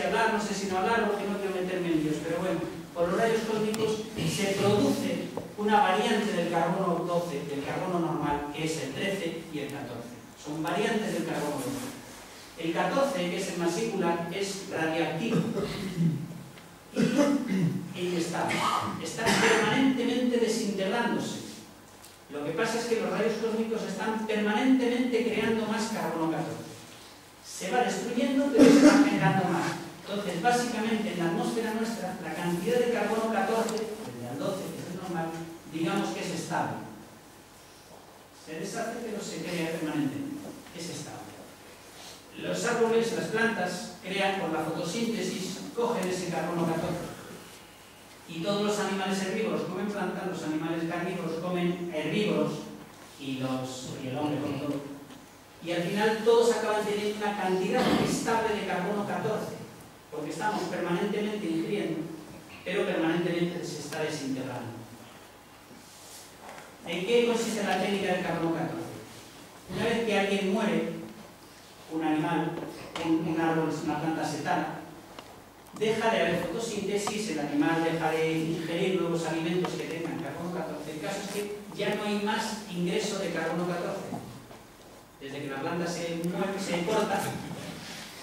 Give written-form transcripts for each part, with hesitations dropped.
hablar, no sé si no hablar, porque no quiero meterme en líos, pero bueno, por los rayos cósmicos se produce una variante del carbono 12, del carbono normal, que es el 13 y el 14. Son variantes del carbono 12. El 14, que es el más singular, es radiactivo y inestable. Está permanentemente desintegrándose. Lo que pasa es que los rayos cósmicos están permanentemente creando más carbono 14. Se va destruyendo, pero se va generando más. Entonces, básicamente, en la atmósfera nuestra, la cantidad de carbono 14, desde al 12, que es el normal, digamos que es estable. Se deshace, pero se crea permanentemente. Es estable. Los árboles, las plantas, crean por la fotosíntesis, cogen ese carbono 14. Y todos los animales herbívoros comen plantas, los animales carnívoros comen herbívoros y el hombre come todo. Y al final todos acaban teniendo una cantidad estable de carbono 14, porque estamos permanentemente ingiriendo, pero permanentemente se está desintegrando. ¿En qué consiste la técnica del carbono 14? Una vez que alguien muere, un animal, un árbol, una planta se tala, deja de haber fotosíntesis, el animal deja de ingerir nuevos alimentos que tengan carbono 14. El caso es que ya no hay más ingreso de carbono 14. Desde que la planta se mueve, se corta,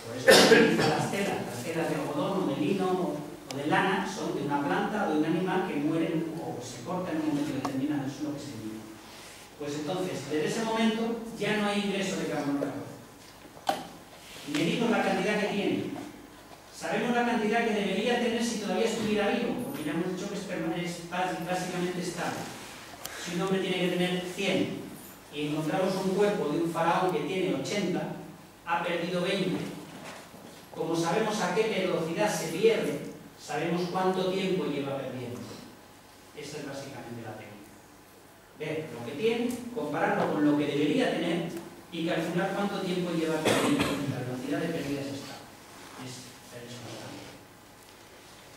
por eso se utilizan las telas de algodón o de lino o de lana, son de una planta o de un animal que mueren o se cortan en un momento determinado, eso es lo que se dice. Pues entonces, desde ese momento ya no hay ingreso de carbono 14. Medimos la cantidad que tiene. Sabemos la cantidad que debería tener si todavía estuviera vivo, porque ya hemos dicho que es básicamente estable. Si un hombre tiene que tener 100 y encontramos un cuerpo de un faraón que tiene 80, ha perdido 20. Como sabemos a qué velocidad se pierde, sabemos cuánto tiempo lleva perdiendo. Esa es básicamente la técnica. Ver lo que tiene, compararlo con lo que debería tener y calcular cuánto tiempo lleva perdiendo. La velocidad de pérdida es esta.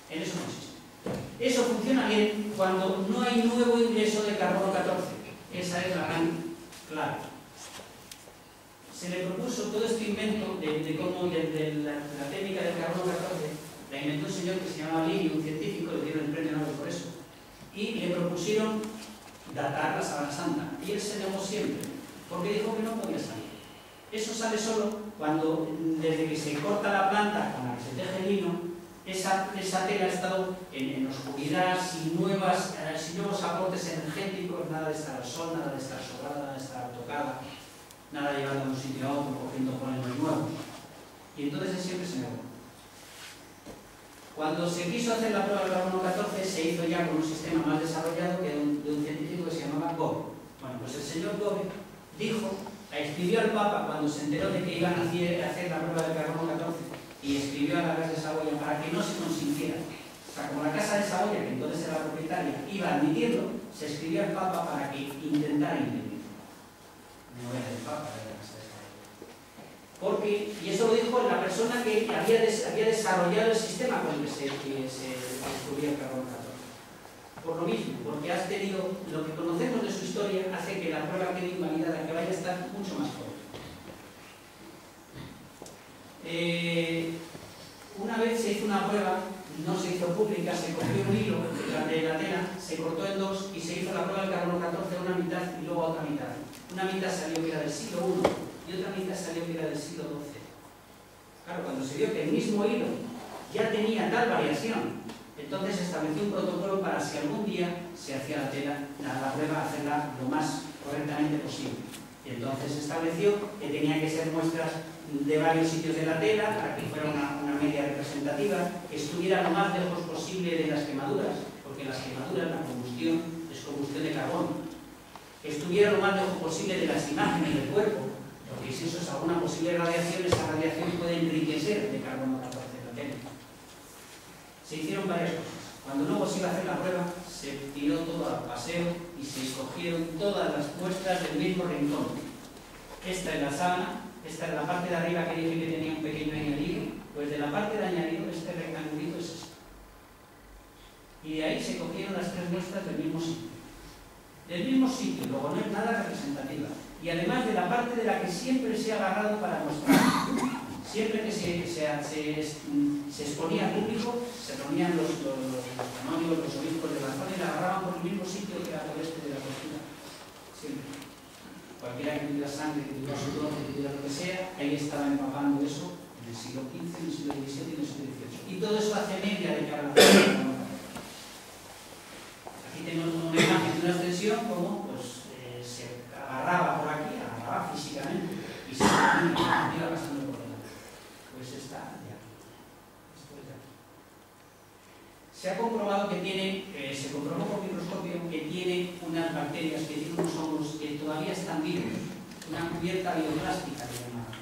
En eso consiste. Eso funciona bien cuando no hay nuevo ingreso de carbono 14. Esa es la gran clave. Se le propuso todo este invento de la técnica del carbono 14, la inventó un señor que se llamaba Linney, un científico, le dieron el premio Nobel por eso, y le propusieron datar la Sábana Santa. Y él se negó siempre, porque dijo que no podía salir. Eso sale solo cuando, desde que se corta la planta con la que se teje el lino, esa tela ha estado en oscuridad, sin nuevos aportes energéticos, nada de estar al sol, nada de estar sobrada, nada de estar tocada, nada de llevar de un sitio a otro, cogiendo polímeros nuevos. Y entonces él siempre se negó. Cuando se quiso hacer la prueba del carbono 14, se hizo ya con un sistema más desarrollado que de un científico que se llamaba Gove. Bueno, pues el señor Gove escribió al Papa cuando se enteró de que iban a hacer la prueba del carbono 14, y escribió a la casa de Saboya para que no se consintiera. O sea, como la casa de Saboya, que entonces era la propietaria, iba a admitirlo, se escribió al Papa para que intentara impedirlo. No era el Papa, era la casa de Saboya. Porque, y eso lo dijo la persona que había desarrollado el sistema con el que se descubría el carbono 14. Por lo mismo, porque has tenido, lo que conocemos de su historia hace que la prueba quede invalidada, que vaya a estar mucho más joven. Una vez se hizo una prueba, no se hizo pública, se cogió un hilo de la tela, se cortó en dos y se hizo la prueba del carbono 14 a una mitad y luego a otra mitad. Una mitad salió que era del siglo I y otra mitad salió que era del siglo XII. Claro, cuando se vio que el mismo hilo ya tenía tal variación, entonces se estableció un protocolo para si algún día se hacía la tela, la prueba, hacerla lo más correctamente posible. Y entonces se estableció que tenía que ser muestras de varios sitios de la tela para que fuera una media representativa, que estuviera lo más lejos posible de las quemaduras, porque las quemaduras, la combustión, es combustión de carbono, que estuviera lo más lejos posible de las imágenes del cuerpo, porque si eso es alguna posible radiación, esa radiación puede enriquecer de carbono 14 la tela. Se hicieron varias cosas. Cuando luego se iba a hacer la prueba, se tiró todo al paseo y se escogieron todas las muestras del mismo rincón. Esta es la sábana. Esta es la parte de arriba que dije que tenía un pequeño añadido, pues de la parte de añadido este rectangulito es esto. Y de ahí se cogieron las tres muestras del mismo sitio. Del mismo sitio, luego no es nada representativa. Y además de la parte de la que siempre se ha agarrado para mostrar. Siempre que se exponía al público, se reunían los canónigos, los obispos de la zona y la agarraban por el mismo sitio que era el oeste de la postura. Siempre. Cualquiera que tuviera sangre, que tuviera sudor, que tuviera lo que sea, ahí estaba empapando eso en el siglo XV, en el siglo XVII y en el siglo XVIII. Y todo eso hace media de cara a la Aquí tenemos una imagen de una extensión como pues, se agarraba por aquí, agarraba físicamente y se iba pasando por delante. Pues está ya. Esto es de aquí. Se ha comprobado que tiene, se comprobó con microscopio que tiene unas bacterias, que tiene unos hongos que todavía están vivos, una cubierta bioplástica que llamamos.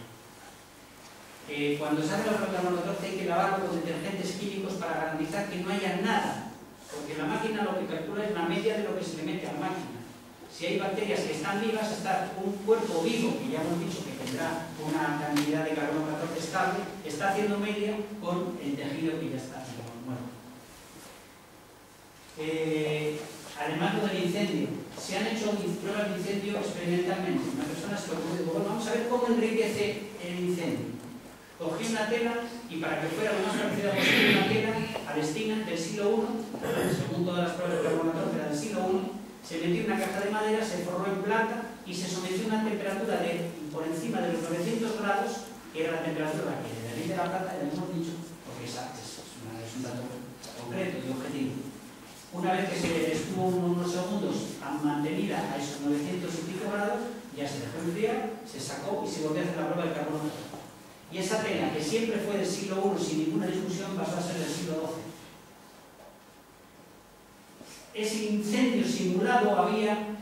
Cuando se hace la carbono 14 hay que lavarlo con detergentes químicos para garantizar que no haya nada, porque la máquina lo que calcula es la media de lo que se le mete a la máquina. Si hay bacterias que están vivas, está un cuerpo vivo, que ya hemos dicho que tendrá una cantidad de carbono 14 estable, está haciendo media con el tejido que ya está muerto. Además lo del incendio, se han hecho pruebas de incendio experimentalmente. Una persona se lo puede decir, bueno, vamos a ver cómo enriquece el incendio. Cogí una tela y para que fuera lo más parecida posible una tela palestina del siglo I, según todas las pruebas de carbono 14 era del siglo I, se metió en una caja de madera, se forró en plata y se sometió a una temperatura por encima de los 900 grados, que era la temperatura que de la ley de la plata, ya hemos dicho, porque es un dato concreto y objetivo. Una vez que se estuvo unos segundos mantenida a esos 900 y pico grados, ya se dejó enfriar, se sacó y se volvió a hacer la prueba del carbono 14. Y esa tela, que siempre fue del siglo I sin ninguna discusión, pasó a ser del siglo XII. Ese incendio simulado había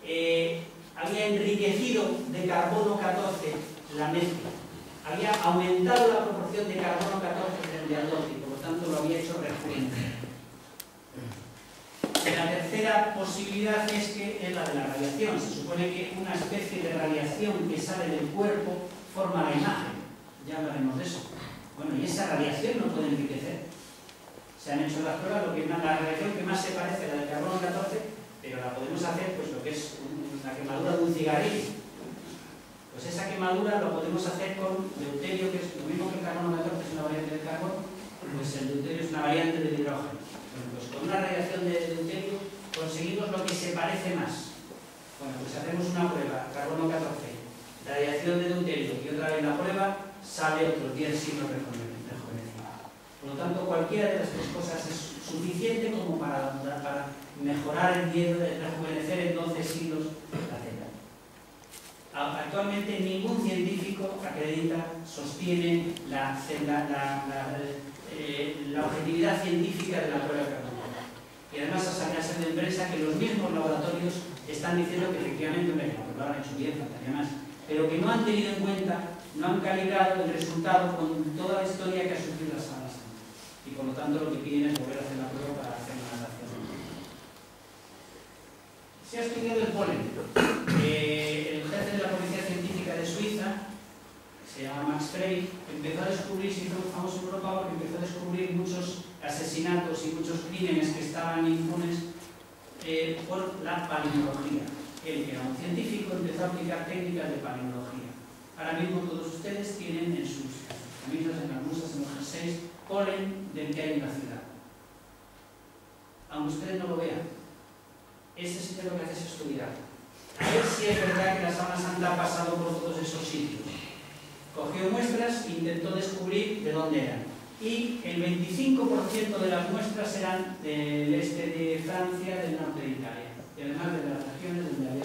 enriquecido de carbono 14 la mezcla. Había aumentado la proporción de carbono 14 frente al 12 y por lo tanto lo había hecho rejuvenecer. La tercera posibilidad es la de la radiación. Se supone que una especie de radiación que sale del cuerpo forma la imagen. Ya hablaremos de eso. Bueno, y esa radiación no puede enriquecer. Se han hecho las pruebas, la radiación que más se parece a la del carbono 14, pero la podemos hacer, pues lo que es la quemadura de un cigarrillo. Pues esa quemadura lo podemos hacer con deuterio, que es lo mismo que el carbono 14, es una variante del carbono, pues el deuterio es una variante del hidrógeno. Bueno, pues con una radiación de deuterio conseguimos lo que se parece más. Bueno, pues hacemos una prueba, carbono 14, radiación de deuterio, y otra vez la prueba, sale otros 10 siglos rejuvenecido. Por lo tanto, cualquiera de las tres cosas es suficiente como para mejorar el tiempo, rejuvenecer en 12 siglos la Tierra. Actualmente ningún científico sostiene la objetividad científica de la prueba de carbono. Y además ha salido de prensa que los mismos laboratorios están diciendo que efectivamente lo han hecho bien, faltaría más, pero que no han tenido en cuenta, no han calibrado el resultado con toda la historia que ha sufrido la Sábana Santa. Y por lo tanto lo que piden es volver a hacer la prueba para hacer una adaptación. Se ha estudiado el polen. El jefe de la Policía Científica de Suiza, se llama Max Frey, empezó a descubrir, se hizo famoso en Europa porque empezó a descubrir muchos asesinatos y muchos crímenes que estaban impunes por la palinología. Él, que era un científico, empezó a aplicar técnicas de palinología. Ahora mismo todos ustedes tienen en sus camisas, en las blusas, en los jerseys, polen del que hay en la ciudad. Aunque ustedes no lo vean, ese sí que lo que hace es estudiar. A ver si es verdad que la Sábana Santa ha pasado por todos esos sitios. Cogió muestras e intentó descubrir de dónde eran. Y el 25% de las muestras eran del este de Francia, del norte de Italia. Y además de las regiones donde había